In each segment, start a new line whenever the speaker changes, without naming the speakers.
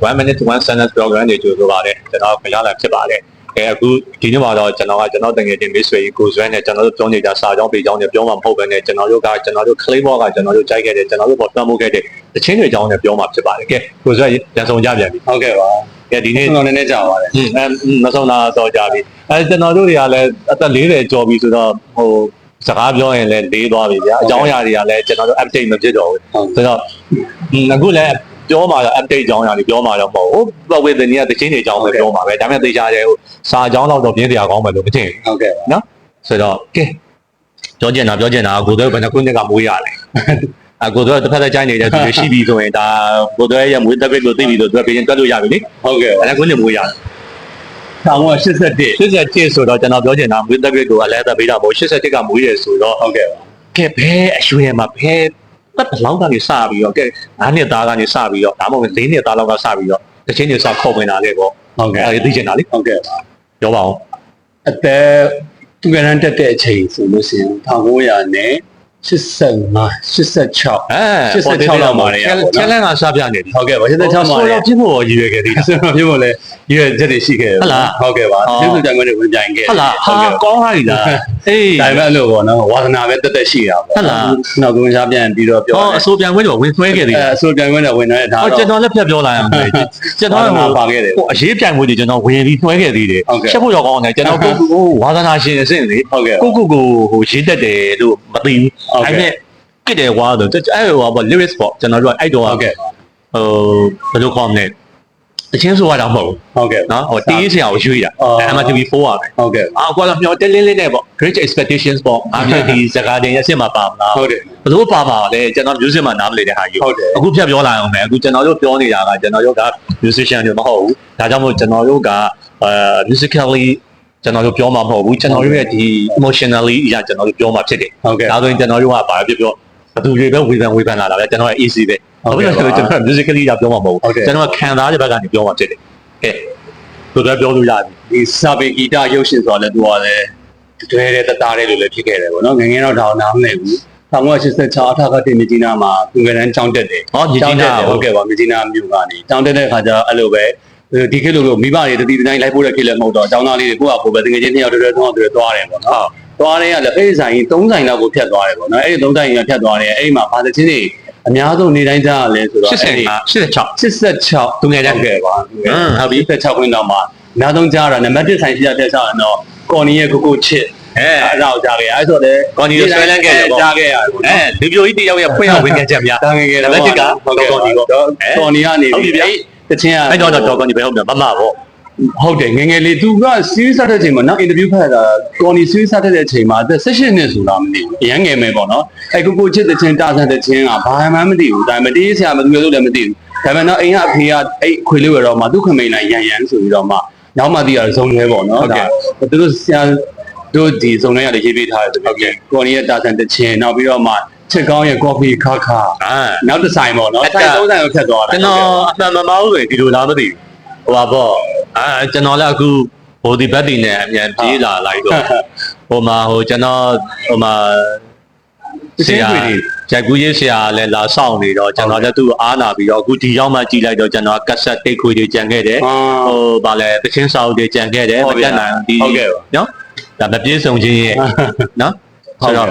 1 minute to 1 sentence program တွေကြိုဆိုပါတယ်ကျွန်တော်ခရလာဖြစ်ပါတယ်အခုဒီနေ့မှာတော့ကျွန်တော်တကယ်တင်မိတ်ဆွေကိုဆွဲနဲ့ကျွန်တော်တို့ပြောနေကြစာကြောင်းပေကြောင်းတွေပြောမှာမဟုတ်ဘဲနဲ့ကျွန်တော်တို့ claim ဘောကကျွန်တော်တို့ကြိုက်ခဲ့တယ်ကျွန်တော်တို့ပေါ်တမ်းမှုခဲ့တဲ့တချင်းတွေကြောင်းနဲ့ပြောမှာဖြစ်ပါတယ်ကဲကိုဆွဲပြန်ဆောင်ကြပြန်ပြီ
ဟုတ်ကဲ့ပါက
ဲဒီနေ့
ကျွန်တော်နည်းနည်းကြာပါတယ်မ
ဆောင်တာတော့ကြာပြီကျွန်တော်တို့တွေကလည်းအသက်40ကျော်ပြီဆိုတော့စကားပြောရင်လည်းလေးသွားပြီဗျာအကြောင်းအရာတွေကလည်းကျွန်တော်တို့ update မဖြစ်တော့ဘူးဆိုတော့အခုလည်းပြောမှာတော့ update ကြောင်းရာတွေပြောမှာတော့မဟုတ်ဘူးဝေဒနီကတချင်းတွေကြောင်းပဲပြောမှာပဲဒါပေမဲ့သိချာတယ်စာကြောင်းတော့ပြင်းစရာကောင်းမယ်လို့မထင်ဘူး
ဟုတ်ကဲ့န
ော်ဆိုတော့ကဲပြောချင်တာကိုတို့ဘယ်နှခုနှစ်ကမွေးရလဲကိုတို့တစ်ဖက်သက်ကြိုင်းနေတဲ့သူတွေရှိပြီဆိုရင်ဒါကိုတို့ရဲ့မွေးသက်ပိတ်လို့သိပြီဆိုတော့ပြင်တွက်လို့ရပြီလေ
ဟုတ်ကဲ့ဘ
ယ်နှခုနှစ်မွေးရလဲ81ဆိုတော့ကျွန်တော်ပြောချင်တာမွေးသက်ပိတ်ကိုအလဲသက်ပေးတာမဟုတ်81ကမွေးရဆိုတော့ဟ
ုတ်ကဲ့
ကဲဘယ်အရွယ်မှာဘယ်ဘယ်လောက်ကနေစပြီးတော့ကဲ9နှစ်သားကနေစပြီးတော့ဒါမှမဟုတ်4နှစ်သားလောက်ကစပြီးတော့တချင်းတွေစခေါ်ဝင်လာလေပေါ့ဟ
ုတ်ကဲ့
အဲဒီသိချင်တာလေ
ဟုတ်ကဲ့ပ
ြောပါဦးအ
သက်သူကရန်တက်တဲ့အချိန်ဆိုလို့ရှိရင်1900နဲ့86လောက်မှာလေ
challenge ကစပြနေပြီဟ
ုတ်ကဲ့ပါ86မှာဆ
ိုတော့ပြဖို့ရည်ရွယ်ခဲ့သေးတယ်
ဆိုတော့ပြဖို့လဲရည်ရွယ်ချက်တွေရှိခဲ့တယ်
ဟုတ်လားဟ
ုတ်ကဲ့ပါကျေးဇူးတင်ခွင့်တွေဝင်ပြိုင်ခဲ့
ဟုတ်လားဟာကောင်းပြီလားအ
ေးဒါပေမဲ့လို့ပေါ့နော်ဝါသနာပဲတက်ရှိတာပေါ့
ဟုတ်လားန
ောက်ကုန်းရှားပြန်ပြီးတော့ပြောအ
ဆိုပြန်ခွင့်တော့ဝင်သွဲခဲ့သေးတယ်အ
ဆိုပြန်ခွင့်တော့ဝင်တယ်ဒါတော့
ကျွန်တော်လည်းဖြတ်ပြောလာရမယ်ကျွန်တော်
ကပါခဲ့တယ်အ
ရေးပြိုင်ခွင့်တွေကျွန်တော်ဝင်ပြီးသွဲခဲ့သေးတယ်ချက်ဖို့တော့ကောင်းတယ်ကျွန်တော်ကိုဝါသနာရှင်အဆင့်လေ
ဟုတ်ကဲ့က
ိုရေးတတ်တယ်လို့မသိဘူးအဲ့မဲ့ကတဲ့ကွာတော့အဲ့ဟိုပေါ့ lyrics ပေါ့ကျွန်တော်တို့အဲ့တော့
ဟုတ်ကဲ့ဘ
ယ်လိုခေါ်မလဲအချင်းဆိုရတာမဟုတ်ဟ
ုတ်ကဲ့
နော်ဟိုတီးစရာကိုရွေးတာ MTV4 ပါပဲ
ဟုတ်ကဲ့က
ွာတော့မျောတင်းလင်းလေးနဲ့ပေါ့ Great Expectations ပေါ့အမြဲဒီစကားတင်ရစစ်မှာပါမလား
ဟုတ်တယ်ဘ
ယ်လိုပါမှာလဲကျွန်တော် music မှာနားမလည်တဲ့ဟာကြီးအခုဖြတ်ပြောလာအောင်မယ်အခုကျွန်တော်တို့ပြောနေတာကကျွန်တော်တို့က musician တွေမဟုတ်ဘူးဒါကြောင့်မို့ကျွန်တော်တို့ကmusically ကျွန်တော်တို့ပြောမှာမဟုတ်ဘူးကျွန်တော်တို့ရဲ့ဒီ emotionally အရာကျွန်တော်တို့ပြောမှာဖြစ်တယ်ဒါဆိုရင်ကျွန်တော်တို့ကဘာပဲပြောဘသူတွေပဲဝေဖန်လာတာပဲကျွန်တော်က easy ပဲဟုတ်ကဲ့ကျွန်တော် musically ကပြောမှာမဟုတ်ဘူးကျွန်တော်ခံစားတဲ့ဘက်ကနေပြောမှာဖြစ်တယ်ကဲသူကပြောလို့ရတယ်
ဒီစာပေဂီတရုပ်ရှင်ဆိုတော့လည်းသူကလည်းတွဲတဲ့တသားတဲ့လိုလည်းဖြစ်ခဲ့တယ်ပေါ့နော်ငငယ်တော့ဒါအောင်နားမလည်ဘူး1986အထက်ကတင်မြကြီးနားမှာသူကတန်းကျောင်းတက်တယ်
မြကြီးနားဟ
ုတ်ကဲ့ပါမြကြီးနားမြို့ကနေကျောင်းတက်တဲ့ခါကျတော့အဲ့လိုပဲဒီခေတ်လိုမိဘတွေတတိတတိုင်းလိုက်ဖို့တဲ့ခေတ်လည်းမဟုတ်တော့ကျောင်းသားလေးတွေကိုယ့်အကိုပဲတကယ်ချင်း2ယောက်တွဲသွားတယ်ပေါ့နော်သွားတဲ့ကလည်းအဲ့ဒီဆိုင်ကြီး3ဆိုင်လောက်ကိုဖြတ်သွားတယ်ပေါ့နော်အဲ့ဒီ3ဆိုင်ကြီးကဖြတ်သွားတယ်အဲ့ဒီမှာဘာသချင်းတွေအများဆုံးနေတိုင်းကြားရလဲဆိုတော့
86
သူငယ်တဲ့ခဲ့ပါဟုတ်ပြီ86ခွင်းတော့မှာအများဆုံးကြားရတာနံပါတ်1ဆိုင်ရှိရတဲ့ဆောက်ရင်တော့ကော်နီရဲ့ကိုချစ်အဲ့ဒါကိုကြားခဲ့ရအဲ့ဆိုတော့
ကော်နီကိုဆွဲလန်းခဲ့တယ်ပေါ့
ကြားခဲ့ရတယ်ပေါ့ဒ
ီပြိုကြီးတယောက်ရဲ့ဖွင့်ရဝင်ခဲ့ချက်များ
နံပါတ်1ကက
ော်နီပေါ့က
ော်နီကနေ
ဟုတ်ပြီဗျတ
ချင်းက
အဲ့တော့ကော်နီပဲဟုတ်ပြီမမပေါ့
ဟုတ်တယ်ငငယ်လေးသူက series စတဲ့အချိန်မှာနောက် interview ဖတ်တာကော်နီ series စတဲ့အချိန်မှာ18နှစ်ဆိုတာမသိဘူးအရင်ငယ်မယ်ပေါ့နော်အဲ့ကိုချစ်တဲ့ချင်းတာဆန်တဲ့ချင်းကဘာမှမသိဘူးဒါပေမဲ့တေးဆရာမသူလို့လည်းမသိဘူးဒါပေမဲ့တော့အိမ်ကအဖေကအဲ့ခွေလေးဝယ်တော့မှသူ့ခမိန်လိုက်ရန်ဆိုပြီးတော့မှနောက်မှသိရဇုံရဲပေါ့နော်ဒါသူတို့ဆရာတို့ဒီဇုံရဲရလည်းရေးပေးထားတယ်တကယ်ကော်နီရဲ့တာဆန်တဲ့ချင်းနောက်ပြီးတော့မှချစ်ကောင်းရဲ့ coffee ခါနောက်တစ်ဆိုင်ပေါ့နော်ဆိုင်3ဆိုင်ကိုဖြတ်သွားတာ
ကျွန်တော်အမှန်မမဟုတ်ဆိုရင်ဒီလိုလားမသိဘူးဟိုပါပေါ့ကျွန်တော်လည်းအခုဟိုဒီဘက်တီနဲ့အမြန်ပြေးလာလိုက်တော့ဟိုမှာကျွန်တော်ဟိုမှာဆရာရိုက်ကူးရေးဆရာလည်းလာဆောင်နေတော့ကျွန်တော်လည်းသူ့အားနာပြီးတော့အခုဒီရောက်မှကြည့်လိုက်တော့ကျွန်တော်ကက်ဆက်တိတ်ခွေတွေကြံခဲ့တယ်ဟိုဗာလဲသချင်းစာအုပ်တွေကြံခဲ့တယ်မတက်နိုင်ဒီနော်ဒါမပြေဆုံးခြင်းရဲ့နော်ဆိုတော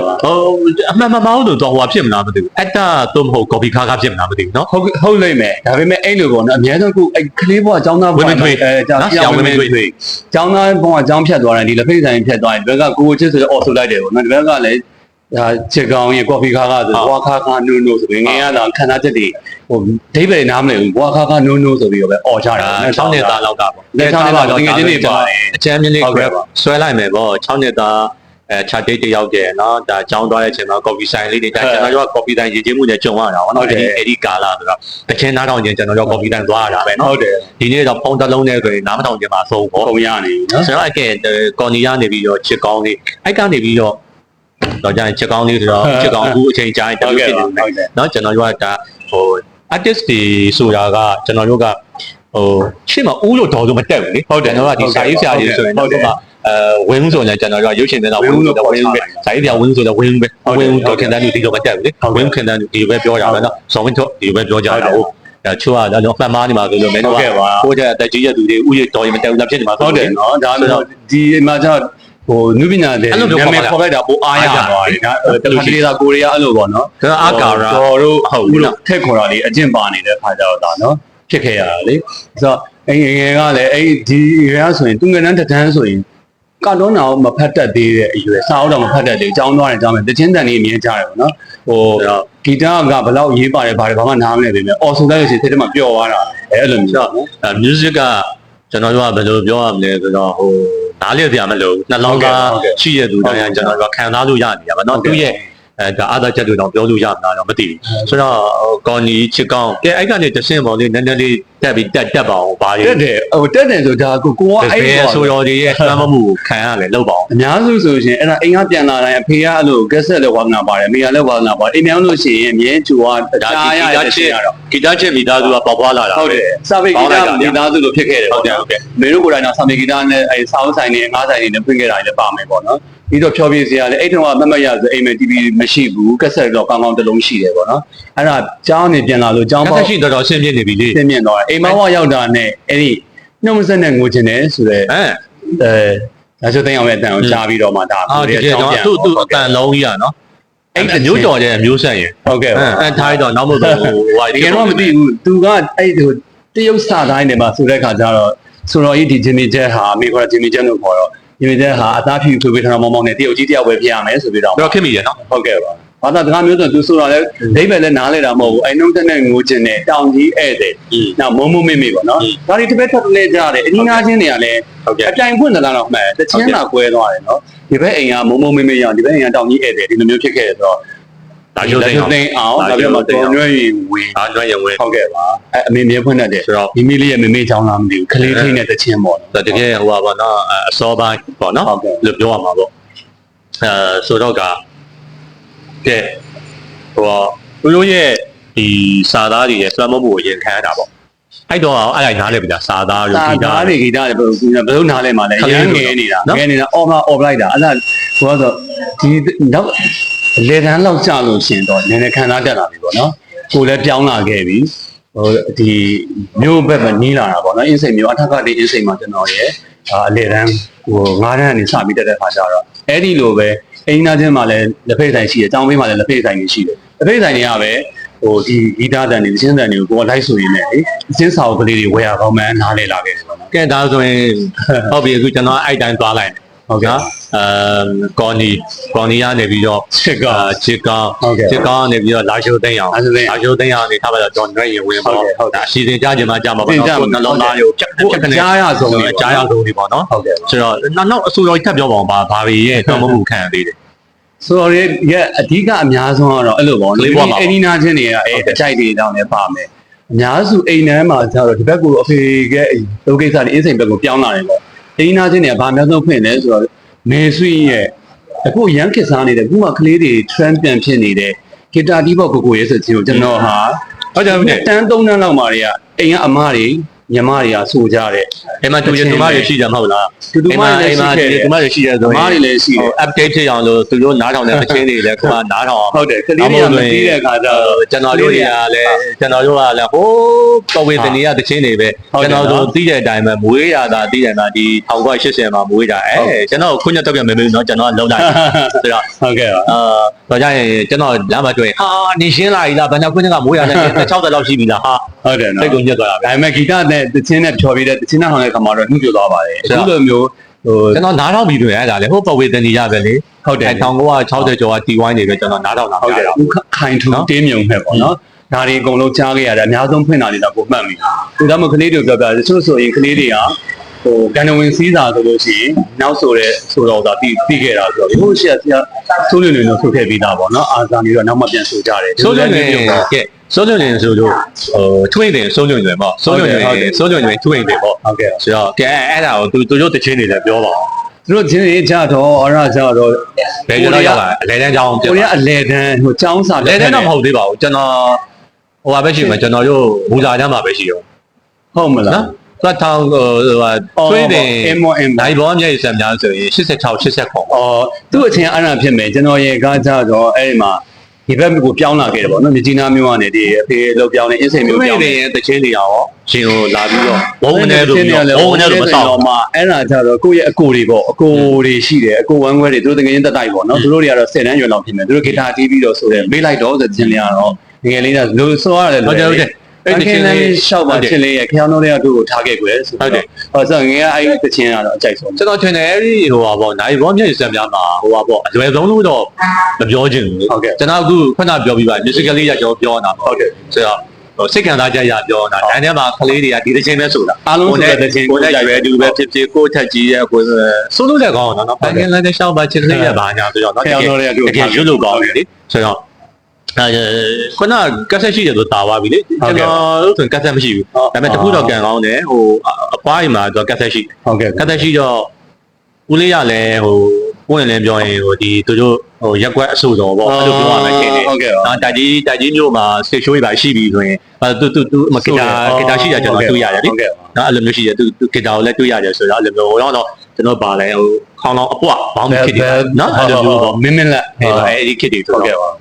့အမှန်မမဟုတ်တော့ဟိုဖြစ်မလားမသိဘူးအတ္တသို့မဟုတ်ကော်ပီခါဖြစ်မလားမသိဘူးเนาะ
ဟုတ်လိမ့်မယ်ဒါပေမဲ့အဲ့လိုပေါ့နော်အများဆုံးခုအဲ့ကလေးဘွားအကြောင်းသား
ဘွားဝင်ထွေးကျောင်းဝင်ထွေးအ
ကြောင်းသားဘွားအကြောင်းဖြတ်သွားတယ်ဒီလက်ဖိတ်ဆိုင်ဖြတ်သွားတယ်ဒီဘက်ကကိုချစ်ဆိုအော်ဆိုလိုက်တယ်ပေါ့နော်ဒီဘက်ကလည်းဒါချစ်ကောင်းရဲ့ကော်ပီခါဆိုဘွားခါနုံဆိုပြီးငယ်ရတာခန္ဓာချက်တွေဟိုဒိဗယ်နားမလည်ဘူးဘွားခါနုံဆိုပြီးတော့ပဲအော်ချတာ
6နှစ်သားလောက်ကပေါ့
6နှစ်သားတော့ငယ်ချင်းတွေပါတယ်အ
ချမ်းမြင့်လေး grab ဆွဲလိုက်မယ်ပေါ့6နှစ်သားချာတိတ်တယောက်တည်းเนาะဒါကြောင်းသွားတဲ့အချိန်မှာ coffee ဆိုင်လေးတွေဒါကျွန်တော်တို့က coffee ဆိုင်ရည်ချင်းမှုနဲ့ကြုံရတာပေါ့เนาะအဲ့ဒီကာလာဆိုတော့တချင်းနားထောင်ခြင်းကျွန်တော်တို့ coffee ဆိုင်သွားရတာပဲเนาะ
ဟုတ်တယ်ဒ
ီနေ့တော့ဖုန်းတစ်လုံးနဲ့ဆိုရင်နားမထောင်ခြင်းမှာဆုံးပေါ့
ပုံရနေเนาะ
ဆိုတော့အဲ့ကဲကော်နီကနေပြီးတော့ချစ်ကောင်းလေးအဲ့ကနေပြီးတော့ကြာရင်ချစ်ကောင်းလေးဆိုတော့ချစ်ကောင်းအခုအချိန်ကြာရင်တမျိုးဖြစ်နေတယ်เนาะကျွန်တော်တို့ကဒါဟို artist တွေဆိုတာကကျွန်တော်တို့ကဟိုရှင်းမဦးလို့တော်လို့မတက်ဘူးလေဟုတ်တယ်ကျွန်တော်ကဒီစာရေးဆရာကြီးဆိုရင်တော့ဝင်းဆိုရင်ကျွန်တော်တို့ရုပ်ရှင်တဲ့ဝင်းလို့ဝင်းပဲဇာတိပြဝင်းဆိုတော့ဝင်းပဲဝင်းတော့ခင်တန်းလူဒီလိုမတက်ဘူးလေဝင်းခင်တန်းလူဒီလိုပဲပြောကြတာပဲเนาะဇော်ဝင်းတို့ဒီလိုပဲပြောကြတာဟုတ် ချိုးရတော့မှတ်မှားနေမှာဆိုလို့မင်းတို့ကကိုယ့်တက်ကြီးရသူတွေဥယျာဉ်တော်ရင်မတက်ဘူးလားဖြစ်နေမှာ
ဟုတ်တယ်နော်ဒါဆိုဒီမှာကျနုပညာတဲ့နာမည်ခေါ်လိုက်တာပိုအားရသွားတယ်ဒါတခါတလေသာကိုရီးယားအဲ့လိုပေါ့နော်
အာကာရာ
တော်တို့ဟုတ်ဘူးလားထက်ခေါ်တာလေးအကျင့်ပါနေတဲ့ခါကျတော့ဒါနော်ဖြစ်ခဲ့ရတာလေဆိုတော့ငယ်ကလည်းအဲ့ဒီရဆိုရင်သူငယ်တန်းတန်းဆိုရင်ကတော့တော့မဖတ်တတ်သေးတဲ့အရွယ်စာအုပ်တော့မဖတ်တတ်သေးအကြောင်းသွားတယ်အကြောင်းပဲတချင်းတန်လေးအမြင်ကြတယ်ပေါ့နော်ဟိုဂီတကဘယ်လောက်ရေးပါတယ်ဘာမှနားမလဲပေမဲ့အော်ဆိုတဲ့ရှင်စိတ်ထဲမှာပျော်သွားတာအဲ့လိုမျိုးနော်
music ကကျွန်တော်တို့ကဘယ်လိုပြောရမလဲဆိုတော့ဟိုနားလည်ပြမလို့နှလုံးသားရှိရသူတိုင်းကျွန်တော်တို့ခံစားလို့ရနေရပါတော့သူရဲ့ဒါအားသာချက်တွေတော့ပြောလို့ရမှာတော့မသိဘူးဆိုတော့ကော်နီချစ်ကောင်းကဲအဲ့ကနေတရှင်းပေါ်လေးနည်းနည်းလေးတက်ပြီးတက်ပါအောင်ဘာ
တက်တယ်ဟိုတက်တယ်ဆိုတာကိုက
အဲ့ဆိုတော်တွေရဲ့စွမ်းမှုကိုခံရတယ်လောက်ပါအောင်အ
များစုဆိုရှင်အဲ့ဒါအိမ်ကပြန်လာတိုင်းအဖေကအဲ့လိုကက်ဆက်လည်းဝါသနာပါတယ်မိကလည်းဝါသနာပါတယ်အိမ်ပြောင်းလို့ရှိရင်မြဲချူက
ဒါဂီတချစ်ဂီတချစ်မိသားစုကပေါက်ပွားလာတာဟ
ုတ်တယ်စာပေဂီတမိသားစုလိုဖြစ်ခဲ့တယ်ဟ
ုတ်တယ်
မင်းတို့ကိုယ်တိုင်တော့စာပေဂီတနဲ့အဲ့စောင်းဆိုင်နေငါးဆိုင်နေနဲ့ဖွင့်ခဲ့တာလည်းပါမယ်ပေါ့နော်ပြီးတော့ဖြောပြစရာလည်းအဲ့တုန်းကမတ်ရဆိုအိမ်မဲ TV မရှိဘူးကက်ဆက်တော့ကောင်းကောင်းတစ်လုံးရှိတယ်ပေါ့နော်အဲ့ဒါကျောင်းနေပြန်လာလို့ကျောင်းပ
ေါက်ရှိတော်ဆင်းပြနေပြီလေ
ဆင်းပြသွားတယ်အိမ်မဝရောက်တာနဲ့အဲ့ဒီနှုတ်မဆက်နဲ့ငိုချင်တယ်ဆိုတော့ဒါဆိုတင်အောင်ရဲ့အတန်ကိုကြားပြီးတော့မှဒါ
ကိုရဲ့ကျောင်းပြန်သူ့အတန်လုံးကြီးอ่ะเนาะအဲ့အမျိုးတော်ရဲ့အမျိုးဆက်ရင်ဟ
ုတ်ကဲ့
အဲ့ထားတော့နောက်မဟုတ်ဘူးဟ
ိုတကယ်တော့မသိဘူးသူကအဲ့ဟိုတရုတ်စာတိုင်းနေမှာဆိုတဲ့ခါကျတော့ဆိုတော့ဒီဂျင်မီဂျက်ဟာမိခေါ်ဂျင်မီဂျက်လို့ခေါ်တော့ဒီမိတဲ့ဟာအသားဖြူဖွေးထားမောင်းနဲ့တရုတ်ကြီးတယောက်ပဲဖြစ်ရမယ်ဆိုပြီးတော့
တော့ခင်မိရနော်
ဟုတ်ကဲ့ပါဘာသာတကားမျိုးဆိုသူဆိုတာလဲဒိဗယ်လည်းနားလဲတာမဟုတ်ဘူးအဲ့နှုံးတဲ့နဲ့ငိုချင်တယ်တောင်ကြီးဧည့်သည်နောက်မုံမုံမေမေပေါ့နော်ဒါတွေတစ်ပတ်တစ်လဲကြတယ်အင်းသားချင်းတွေကလည်းအပြိုင်ဖွင့်လာတော့မှတချင်းလာကွဲသွားတယ်နော်ဒီဘက်အိမ်ကမုံမုံမေမေရောက်ဒီဘက်အိမ်ကတောင်ကြီးဧည့်သည်ဒီလိုမျိုးဖြစ်ခဲ့တယ်ဆိုတော့
ဒါကျိုးသိမ်း
အောင်ဒါပြောမှတော်ရွှဲရင်ဝင်ဒ
ါရွှဲရင်ဝင်ဟ
ုတ်ကဲ့ပါအမေမြဲဖွင့်တတ်တယ်ဆိုတော့မိမိလေးရဲ့မေမေချောင်းလားမသိဘူးခလေးထိနဲ့တချင်းပေါ့န
ော်တကယ်ဟိုပါပေါ့နော်အစောပိုင်းပေါ့နော်လို့ပြောရမှာပေါ့ဆိုတော့ကဟိုသူတို့ရဲ့ဒီစာသားတွေရဲ့စွမ်းမမှုကိုရင်ခံရတာပေါ့အဲ့တော့အဲ့ဒါနားလဲပြီလားစာသားတ
ွေဂီတတွေဘယ်လိုနားလဲမှာလဲရမ်းငယ်နေတာအော်လိုက်တာအဲ့ဒါဟိုဆိုဒီနောက်လေတန်းလောက်ကြာလို့ရှင်တော့နည်းနည်းခံစားတတ်လာပြီပေါ့နော်ကိုလည်းပြောင်းလာခဲ့ပြီဟိုဒီမျိုးဘက်ပဲနီးလာတာပေါ့နော်အင်းစိန်မျိုးအထက်ကဒီအင်းစိန်မှာကျွန်တော်ရဲ့အလေတန်းဟို9တန်းကနေစပြီးတက်တဲ့ခါကျတော့အဲ့ဒီလိုပဲအိမ်သားချင်းမှာလည်းလက်ဖိတ်ဆိုင်ရှိတယ်တောင်ပေးမှာလည်းလက်ဖိတ်ဆိုင်ရှိတယ်လက်ဖိတ်ဆိုင်တွေကပဲဟိုဒီဂီတတန်တွေချင်းတန်တွေကိုလိုက်ဆိုရင်းနဲ့လေအချင်းစာအုပ်ကလေးတွေဝယ်ရကောင်းမှန်းနားလဲလာခဲ့တယ်ပေါ့နော်
ကဲဒါဆိုရင်ဟုတ်ပြီအခုကျွန်တော်အဲ့တိုင်းသွားလိုက်ဟုတ်ကဲ့ကော်နီကနေပြီးတော့ချစ်ကောင်းနေပြီးတော့လာရှိုးသိမ်းအောင်နေထားပါတော့ကျွန်တော်ရွှေရင်ဝင်ပေါ့ဒါအစီအစဉ်ကြားချင်မှကြားမှာပေါ့နော်နှလုံးသားတွေကိုဖြတ်ကနေ
ကြားရဆုံးတ
ွေပေါ့နော်ဆိုတော့နောက်အစိုးရထပ်ပြောပါအောင်ဘာတွေရဲ့တွန်းမှုခံရသေးတယ်ဆ
ိုတော့ရဲ့အဓိကအများဆုံးကတော့အဲ့လိုပေါ့လေအိမ်နာချင်းတွေကအဲ့အကြိုက်တွေတောင်းနေပါမယ်အများစုအိမ်နန်းမှာကျတော့ဒီဘက်ကိုအဖေကဒုကိစ္စတွေအင်းစိန်ဘက်ကိုပြောင်းလာတယ်ပေါ့အိမ်နာချင်းတွေကဘာအများဆုံးဖွင့်လဲဆိုတော့မေဆွေရဲ့အခုရန်ကစားနေတဲ့ခုမှကလေးတွေ trend ပြန်ဖြစ်နေတဲ့ဂီတာတီးပေါ့ကိုရဲ့ဆိုချင်ကိုကျွန်တော်ဟာဟုတ်တယ်တန်း3တန်းလောက်မှာတွေကအိမ်ကအမတွေညီမတွေကဆိုကြတယ်အ
ိမ်မှာတူတူမတွေရှိကြမဟုတ်လားတ
ူတူမတွေရှိတယ်တ
ူမတွေရှိတယ်ဆို
ရင်မတွေလည်းရှိတယ်
update ဖြစ်အောင်လို့သူတို့နားထောင်တဲ့မချင်းတွေလည်းကိုကနားထောင်အောင်
ဟုတ်တယ်ကလေးတွေကမသိတဲ့အခါကျတော့
ကျွန်တော်တို့တွေကလည်းဟိုပဝေသနီရတချင်းတွေပဲကျွန်တော်တို့သိတဲ့အတိုင်းပဲမွေးရတာသိတယ်မှာဒီ1980မှာမွေးတာကျွန်တော်ခွင့်ရတော့ပြမယ်လို့ကျွန်တော်လုံးလိုက်ဆိုတော့
ဟုတ်ကဲ့တ
ော့ကြရင်ကျွန်တော်လမ်းမတွေ့ဟာနေရှင်းလာပြီလားဘာကြောင့်ခွင့်ရကမွေးရတယ်60လောက်ရှိပြီလားဟာ
ဟုတ်တယ်နော်စ
ိတ်ကုန်ညက်သွားတာ
ဒါပေမဲ့ဂီတနဲ့တချင်းနဲ့ဖြော်ပြီးတဲ့တချင်းနဲ့ဟောင်းတဲ့ခါမှာတော့နှုတ်ပြသွားပါတယ်အခုလိုမျိုး
ဟိုကျွန်တော်နားထောင်ပြီးတွေ့ရတာလေဟိုပဝေသနီရပဲလေဟ
ုတ်တယ်
1960ကျော်ကတီဝိုင်းနေပဲကျွန်တော်နားထောင်တာဟ
ုတ်တယ်ခိုင်ထူတင်းမြုံနဲ့ပေါ့နော်ဒါတွေအကုန်လုံးကြားခဲ့ရတယ်အများဆုံးဖွင့်တာတွေတော့ကိုမှတ်မိသူဒါမှကလေးတွေပြောပြတယ်ဆိုရင်ကလေးတွေကဟိုကန်နဝင်စီးစာဆိုလို့ရှိရင်နောက်ဆိုတော့ဒါပြီးခဲ့တာဆိုတော့ဟိုရှက်ဆရာဆိုးလွင်တော့ဆိုခဲ့ပြီးသားပေါ့နော်အာဇာနေတော့နောက်မှပြန်ဆိုကြတယ်ဆ
ိုးလွင်ကဲဆိုးလွင်ဆိုလို့ထွင်းတယ်ဆိုးလွင်တွေပေါ့ဆိုးလွင်တွေထွင်းတယ်ပေါ့
ဟုတ်ကဲ့ဆ
ိုတော့ကဲအဲ့ဒါကိုသူတို့တချင်းနေလည်းပြောပါအောင်သ
ူတို့ချင်းကြတော့အရကြတော့
ဘယ်ကြောင်ရောက်လာအလဲတန်းကြောင်း
ကိုရီးယားအလဲတန်းဟိုကျောင်းစာ
လဲတန်းတော့မဟုတ်သေးပါဘူးကျွန်တော်ဟိုပါပဲရှိမှာကျွန်တော်တို့မူလာချမ်းမှာပဲရှိရော
ဟုတ်မလား
နော်သွားထောင်းထွေးတယ်နိုင်ဘောမျက်ရည်စံများဆိုရင်86 89
အော်သူ့အချင်းအဲ့ဒါဖြစ်မယ်ကျွန်တော်ရေကားကြတော့အဲ့ဒီမှာ ဒီဘက်ကိုပြောင်းလာခဲ့တယ်ပေါ့နော်မြကြီးနားမျိုးကနေဒီအဖေလောက်ပြောင်းနေအင်းစိန်မျိုးပြောင်းနေ
တချင်းတွေရောရှင်ကိုလာပြီးတော့ဘုံနဲ့လို့ဘုံနဲ့လို့မဆောက်
မှအဲ့ဒါကြတော့ကိုယ့်ရဲ့အကိုတွေပေါ့အကိုတွေရှိတယ်အကိုဝမ်းခွဲတွေသူတို့တကယ်ချင်းတက်တိုက်ပေါ့နော်သူတို့တွေကတော့10တန်းရွယ်လောက်ဖြစ်မယ်သူတို့ဂီတာတီးပြီးတော့ဆိုတယ်မေးလိုက်တော့ဆိုချင်းလေးကတော့ငယ်လေးကလို့ဆိုရတယ်လို့ဟုတ်တယ်အဲ့ဒီချင်းလေးရှောက်ပါချင်းလေးရဲ့ခရောင်းတို့တွေကသူ့ကိုထားခဲ့ကွယ်ဆိုဟုတ်တယ်ဟောဆိုငယ်ကအဲ့ဒီတချင်းကတော့အကြိုက်ဆုံး
ကျွန်တော်ထင်တယ်အဲ့ဒီဟိုပါပေါ့နိုင်ဘောမျက်စံများမှာဟိုပါပေါ့အလွယ်ဆုံးလို့တော့မပြောချင်ဘူးကျွန်တော်အခုခုနပြောပြီးပါ musically ရကျွန်တော်ပြောနေတာဟုတ်တယ်ဆိုတော့ဟိုစိတ်ခံစားချက်ရပြောတာဒါနဲ့မှကလေးတွေကဒီတချင်းပဲဆိုတာအ
ားလုံးဆိုတဲ့တချင်း
ကိုလည်းရွယ်တူပဲဖြစ်ဖြစ်ကိုထက်ကြီးရဲ့ကိုဆိုလို့လည်းကောင်းတော့နော်ပန်ကင်းလန်းတဲ့ရှောက်ပါချစ်ကလေးရပါညာဆိုတော့နော်တကယ်ရွတ်လို့ကောင်းတယ်လေဆိုတော့ခုနကက်ဆက်ရှိတယ်ဆိုတာပါပြီလေကျွန်တော်တို့ဆိုကက်ဆက်မရှိဘူးဒါပေမဲ့တခုတော့ကန်ကောင်းတယ်ဟိုအပွားအိမ်မှာသူကက်ဆက်ရှိ
ဟုတ်ကဲ့က
က်ဆက်ရှိတော့ဦးလေးရလဲဟိုပွင့်လင်းပြောရင်ဟိုဒီသူတို့ဟိုရက်ကွက်အဆိုတော်ပေါ့အဲ့လိုပြောရမယ်ရှင်
ဟုတ်ကဲ့န
ော်တိုက်ကြီးမျိုးမှာစတစ်ရှိုးတွေပါရှိပြီဆိုရင်သူမဂီတာရှိတာကျွန်တော်တွေ့ရတယ်လေနော်အဲ့လိုမျိုးရှိတယ်သူဂီတာကိုလည်းတွေ့ရတယ်ဆိုတော့အဲ့လိုမျိုးတော့ကျွန်တော်ပါလဲဟိုခေါင်းလောင်းအပွားဘောင်းခစ်တွေနော်အဲ့လိုမျိုးပေါ့မ
င်းမလက်အ
ဲ့ဒီခစ်တွေဆိုတော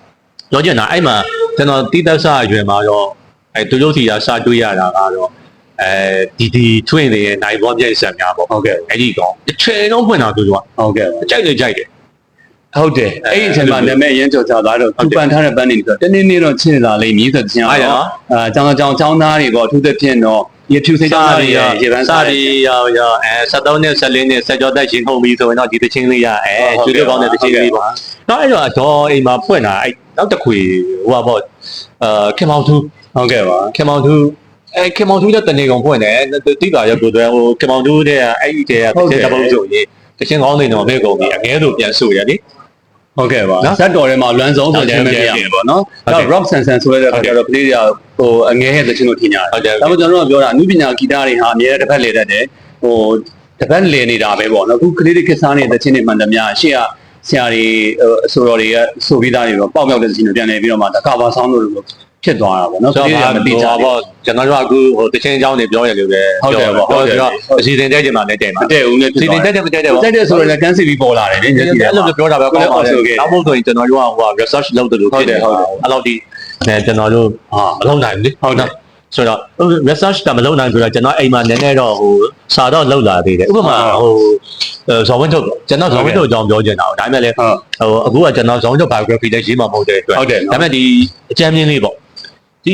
့ပြောချင်တာအဲ့မှာကျွန်တော်တိသက်ဆအရွယ်မှာတော့အဲသူတို့စီကစတွေးရတာကတော့ဒီထွင်တွေရဲ့နိုင်ဘောပြည့်စံများပေါ့ဟ
ုတ်ကဲ့
အဲ့ဒီကောင်တစ်ချိန်လုံးဖွင့်တာသူတို့က
ဟုတ်ကဲ့က
ြိုက်တယ်
ဟုတ်တယ်အဲ့ဒီအချိန်မှာနာမည်ရင်းကြော်ကြသွားတော့သူပန်ထားတဲ့ပန်းနေဆိုတော့တနေ့နေ့တော့ချင်းလာလိမ့်မည်ဆိုတဲ့ချင်းအောင်ကျောင်းသားတွေပေါ့အထူးသဖြင့်တော့ရေဖြူစိတ်ကျောင်းသားတွေရေပန်း
စားတွေရော73နဲ့14နဲ့ဆက်ကြောတက်ရှင်ခုံပြီးဆိုရင်တော့ဒီတချင်းလေးရကျွေးလို့ကောင်းတဲ့တချင်းလေးပေါ့နော်အဲ့တော့ဒေါ်အိမ်မှာဖွင့်တာအဲ့နောက်တစ်ခွေဟိုပါပေါ့ခင်မောင်သူဟ
ုတ်ကဲ့ပါ
ခင်မောင်သူခင်မောင်သူတဲ့တနေကောင်ဖွင့်တယ်တိပါရောက်ကိုယ်ဟိုခင်မောင်သူတဲ့အဲ့ဒီတဲ့တချင်းတစ်ပုတ်ဆိုရင်တချင်းကောင်းနေတော့မဲ့ကုန်ပြီအငဲဆိုပြန်ဆိုရလေ
ဟုတ်ကဲ့ပါဇက်တော်ထဲမှာလွမ်းဆုံးဆိုခြင်းပဲပြရမှာပေါ့နော်။ဒါ rock sansan ဆိုတဲ့အခါကျတော့ကလေးတွေကဟိုအငဲရဲ့သချင်းတို့ထင်ကြတယ်။ဒါပေမဲ့ကျွန်တော်တို့ကပြောတာအနုပညာဂီတတွေဟာအများတစ်ဖက်လေတတ်တယ်။ဟိုတစ်ဖက်လေနေတာပဲပေါ့နော်။အခုကလေးတွေခစ်စားနေတဲ့သချင်းတွေမှန်သမျှရှေ့ကဆရာတွေအဆိုတော်တွေကဆိုပြီးသားတွေတော့ပေါက်ပြောက်တဲ့သချင်းတွေပြန်နေပြီးတော့မှဒါကာဘာဆောင်းတို့လိုဖြစ်သွားတာပေါ့နော်
။ကလေးတွေကမသိကြဘူးပေါ့။ကျွန်တော်တို့အခုဟိုတချင်းအကြောင်းတွေပြောရလို့ပဲဟ
ုတ်တယ်ပေါ့။ဟုတ်တယ်
။အစီအစဉ်တက်ကြမှာလည်းတဲ့မှာ
။တဲ့ဦးနဲ့
အစီအစဉ်တက်တယ်မတက်တယ်ပေါ့
။တက်တယ်ဆိုတော့လည်းကန်းစီပြီးပေါ်လာတယ်လေ။
အဲ့လိုပြောတာပဲကောင်းပါတယ်။နောက်မို့ဆိုရင်ကျွန်တော်တို့ကဟို research လုပ်တယ်လို့ဖြစ်တယ်။အဲ့လောက်ဒီကျွန်တော်တို့မလုပ်နိုင်ဘူးလေ
။ဟုတ်တယ်ဆ
ိုတော့ research ကမလုပ်နိုင်ဆိုတော့ကျွန်တော်အိမ်မှာနည်းနည်းတော့ဟိုစာတော့လောက်လာသေးတယ်ဥပမာဟိုဇော်ဝင်းထုတ်ကျွန်တော်ဇော်ဝင်းထုတ်အကြောင်းပြောချင်တာဒါပေမဲ့လည်းဟိုအခုကကျွန်တော်ဇော်ဝင်းထုတ် biography လည်းရေးမှာမဟုတ်တဲ့အတွက်ဒါပေမဲ့ဒီအကြမ်းမြင်လေးပေါ့ဒ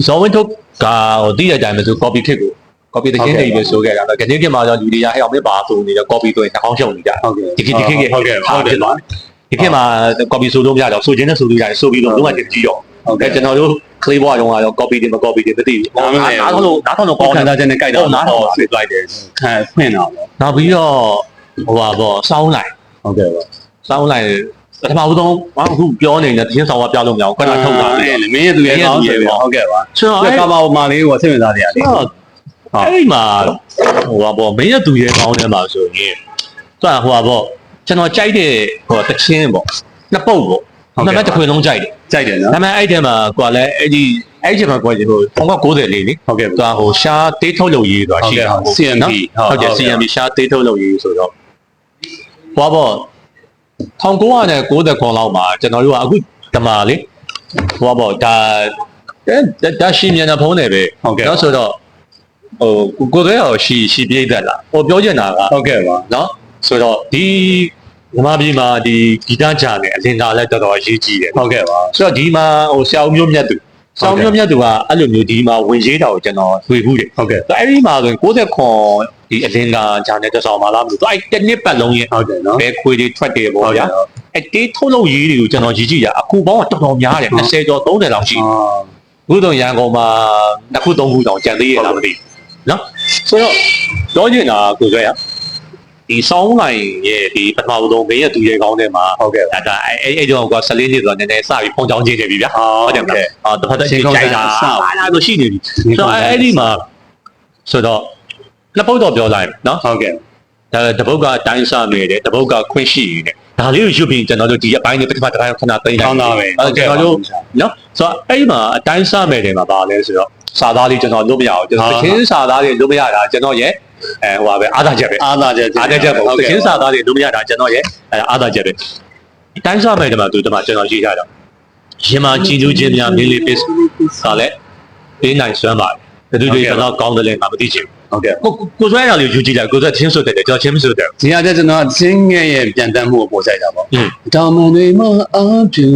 ီဇော်ဝင်းထုတ်ကဟိုတည်တဲ့အတိုင်းပဲဆို copy ခစ်ကို copy တချင်းတွေပဲဆိုခဲ့တာတော့ကနေပြင်မှာတော့လူတွေကဟဲ့အောင်မင်းပါဆိုနေတော့ copy ဆိုရင်နှောင်းရှုံနေကြဒီခေတ်ဟုတ်ကဲ့ဒီခေတ်မှာ copy ဆိုလို့မရတော့ဆိုခြင်းနဲ့ဆိုလို့ရတယ်ဆိုပြီးတော့လုံးဝတင်ကြည့်ရောကျွန်တော်တို့ clay ဘွားရောကတော့ copy တယ်မ copy တယ်မသိဘူးနားထောင်လို့ပ
ေါင်းခံစားချက်နဲ့ကြိုက်တာန
ားထောင်ဆွေးလိုက်တယ်ခ
ံဖွင့်တာပေါ့
နောက်ပြီးတော့ဟိုပါပေါ့စောင်းလိုက်ဟ
ုတ်ကဲ့ပါ
စောင်းလိုက်ပထမဦးဆုံးအခုပြောနေတဲ့တင်းဆောင်ကပြလို့မရအောင်ခဏထုတ်တာလေမ
င်းရဲ့သူရဲ့ကောင်းဆိုပြီးဟုတ်ကဲ့ပါဆ
ိုတော့
ကာဘာဟိုမှာလေးကိုစိတ်ဝင်စားတယ်လေအ
ဲ့ဒီမှာဟိုပါပေါ့မင်းရဲ့သူရဲ့ကောင်းတယ်မှာဆိုရင်သူကဟိုပါပေါ့ကျွန်တော်ကြိုက်တဲ့ဟိုတချင်းပေါ့နှစ်ပုတ်ပေါ့နှစ်ဘက်တစ်ခွေလုံးကြိုက်
တယ်နော်ဒ
ါပေမဲ့အဲ့ဒီမှာကွာလဲအဲ့ဒီမှာကွာဟို1990လေးလေဟ
ုတ်ကဲ့
သူကဟိုရှားတေးထုတ်လုပ်ရေးဆိုတာရှိတယ်
CMB
ဟုတ်ကဲ့ CMB ရှားတေးထုတ်လုပ်ရေးဆိုတော့ဟိုပေါ့1990လောက်မှာကျွန်တော်တို့ကအခုတမာလေဟိုပေါ့ဒါရှင်းမြန်တဲ့ဖုန်းတွေပဲနော်ဆိုတော့ဟိုကိုယ်တည်းရောရှီပြိသက်လားဟိုပြောချင်တာကဟ
ုတ်ကဲ့ပါ
နော်ဆိုတော့ဒီမြန်မာပြည်မှာဒီဂီတဂျာနဲ့အလင်္ကာလည်းတော်တော်အရေးကြီးတယ်ဟ
ုတ်ကဲ့ပါ
ဆိုတော့ဒီမှာဟိုဆရာဦးမျိုးမြတ်သူဆရာဦးမျိုးမြတ်သူကအဲ့လိုမျိုးဒီမှာဝင်ရေးတာကိုကျွန်တော်တွေ့ဘူးတယ်
ဟုတ်ကဲ့အ
ဲ့ဒီမှာဆိုရင်60ခွန်ဒီအလင်္ကာဂျာနဲ့တစောင်းမလားမလို့သူအဲ့တစ်နှစ်ပတ်လုံးရဲ့ဟ
ုတ်တယ်နော်
ဘယ်ခွေတွေထွက်တယ်ပေါ့ဗျာအဲ့တေးထုတ်လုပ်ရေးတွေကိုကျွန်တော်ကြီးကြည့်ရအခုပေါင်းကတော်တော်များတယ်20ကျော်30လောက်ရှိအခုတော့ရန်ကုန်မှာ2ခု3ခုတောင်ကြံသေးရလားမသိနော်ဆိုတော့ပြောချင်တာကိုဆိုရဒီဆောင်းလိုက်ရဲ့ဒီပထမဆုံးမင်းရဲ့သူရဲ့ကောင်းတဲ့မှာဟ
ုတ်ကဲ့
ဒါအဲ့ကြောင့်က14နှစ်ဆိုတော့နည်းနည်းစပြီးဖုံချောင်းချင်းနေပြီဗျာဟုတ်တယ်ဗျာတစ်ဖက်တစ်ချိန်ကြိုက်တာအဲ့လိုရှိနေပြီဆိုတော့အဲ့ဒီမှာဆိုတော့နှစ်ပုတ်တော့ပြောလိုက်နော်
ဟုတ်ကဲ့ဒ
ါတပုတ်ကတိုင်းစားနေတယ်တပုတ်ကခွင့်ရှိနေတယ်ဒါလေးကိုယူပြီးကျွန်တော်တို့ဒီအပိုင်းလေးပထမတစ်ပိုင်းခဏသိမ်းလိုက်က
ောင်းတာပဲက
ျွန်တော်တို့နော်ဆိုတော့အဲ့မှာအတိုင်းစားမယ်တယ်မှာပါလဲဆိုတော့စာသားလေးကျွန်တော်လုပ်မရအောင်ကျွန်တော်ချင်းစာသားလေးလုပ်မရတာကျွန်တော်ရဲ့ဟိုပါပဲအားသာချက်ပဲအ
ားသာချက်
ပေါ့တချင်းစာသားတွေလုပ်မရတာကျွန်တော်ရဲ့အားသာချက်ပဲတိုင်းစားမယ်တယ်မှာသူဒီမှာကျွန်တော်ရေးထားတာ ရင်မာကြည်လူချင်းများမင်းလေးပစ်ဟာလဲပေးနိုင်စွမ်းပါတယ်သူတွေကတော့ကောင်းတယ်လည်းငါမသိချင်
ဟုတ်ကဲ့
ကိုစွဲရလေးယူကြည့်လိုက်ကိုစွဲချင်းဆိုတဲ့ကြောက်ချင်းမဆိုတဲ့
ဒီဟာကျကျွန်တော်အချင်းငယ်ရဲ့ပြန်တမ်းမှုကိုပေါ်ဆိုင်တာပေါ့တောင်မန်တွေမှာအပြူ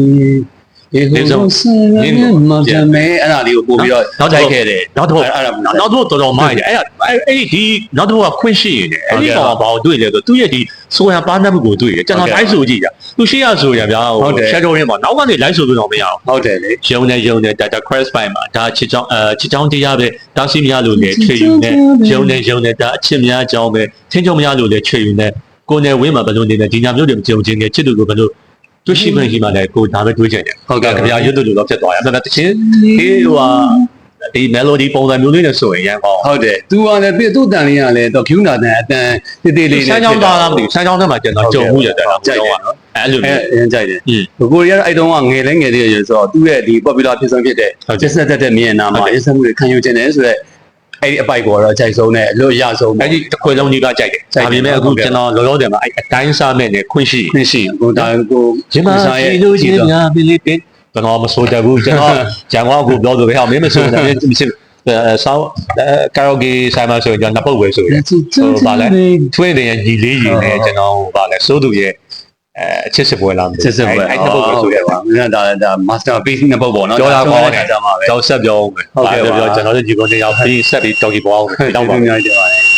ရေဟိုဆန်းရမကြမဲအဲ့ဒါလေးကိုပို့ပြီးတော့တိုက်ခဲ့တယ်
နောက်တော့
အဲ့ဒါ
နောက်တော့တော်တော်မိုက်တယ်အဲ့ဒီနောက်တော့ခွင့်ရှိရင်အဲ့ဒီကောင်ကဘာကိုတွေ့လဲဆိုသူ့ရဲ့ဒီဆိုရပါနှက်မှုကိုတွေ့တယ်ကျွန်တော်လိုက်ဆိုကြည့်ကြသူရှေ့ရဆိုရဗျာဟို shadow ရင်းမှာနောက်ကနေလိုက်ဆိုလို့တော့မရအောင်
ဟုတ်တယ်လေ
ရုံနဲ့ data crash ပိုင်းမှာဒါချစ်ချောင်းတရားပဲတောင်းစီများလို့လေချွေယူနေရုံနဲ့ဒါအချစ်များအကြောင်းပဲထင်းချုံများလို့လေချွေယူနေကိုယ်နဲ့ဝင်းမှာဘယ်လိုနေလဲဒီညာမျိုးတွေမကြုံချင်းနဲ့ချစ်သူကိုဘယ်လိုတွေ့ရှိမှရှိမှလည်းကိုဒါပဲတွေးချင်တယ်ဟုတ်ကဲ့ခင်ဗျာရွတ်လို့တော့ဖြစ်သွားရအဲ့ဒါတချင်းဒီဟိုဒီ melody ပုံစံမျိုးလေးနဲ့ဆိုရင်ရန်ကောင်း
ဟုတ်တယ် तू ကလည်းသူ့တန်လေးကလည်းတော့ Q နာတန်အတန်တေးသေးလေးနဲ့
ဆန်းချောင်းသားလားမသိဘူးဆန်းချောင်းထဲမှာကျွန်တော်ကြုံမှုရတယ်တော့ကြိုက်တယ်နော်အဲ့လိုမျိုး
အရင်ကြိုက်တယ်ကိုရီးယားအဲ့တုန်းကငယ်လဲငယ်သေးရဆိုတော့သူ့ရဲ့ဒီ popular ဖြစ်ဆုံးဖြစ်တဲ့ကျက်ဆက်တဲ့မြင်နာမှာရစမှုတွေခံယူခြင်းတယ်ဆိုတော့အဲ့ဒီအပိုက်ကိုတော့ကြိုက်ဆုံးနဲ့အလို့ရဆုံး
အဲ့ဒီတစ်ခွေလုံးကြီးကကြိုက်တယ်ဒါပေမဲ့အခုကျွန်တော်လောလောဆယ်မှာအဲ့အတိုင်းစားမဲ့နဲ့ခွင့်ရှိ
ကိုဒါကို
ဂျင်းမစီလို့ချင်းများမလေးတင်ကျွန်တော်မစိုးတတ်ဘူးကျွန်တော်ဂျန်ကွာကိုပြောလို့ပဲဟောမင်းမစိုးတယ်မရှိဆောင်းကာရိုဂေဆိုင်မှာဆိုရင်ကျွန်တော်နှစ်ပုတ်ပဲဆိုရင်ဟိုဗာလဲထွင်းတဲ့ညီလေးကြီးနဲ့ကျွန်တော်ဗာလဲစိုးသူရဲ့အချစ်စစ်ပွဲလားအဲ့နှစ်ပုတ်ပဲဆိုရပါ
ဒါ masterpiece နှစ်ပုတ်ပေါ့နော်
ပြောတာကောင်းတယ်ကြောက်ဆက်ပြောအောင်ပဲဟုတ်ကဲ့ပြောကျွန်တော်တို့ဒီကုန်းတယောက်ပြီးဆက်ပြီးတောက်ကြည့်ပေါ်အောင်တောင်းပါ
များတယ်ပါတယ်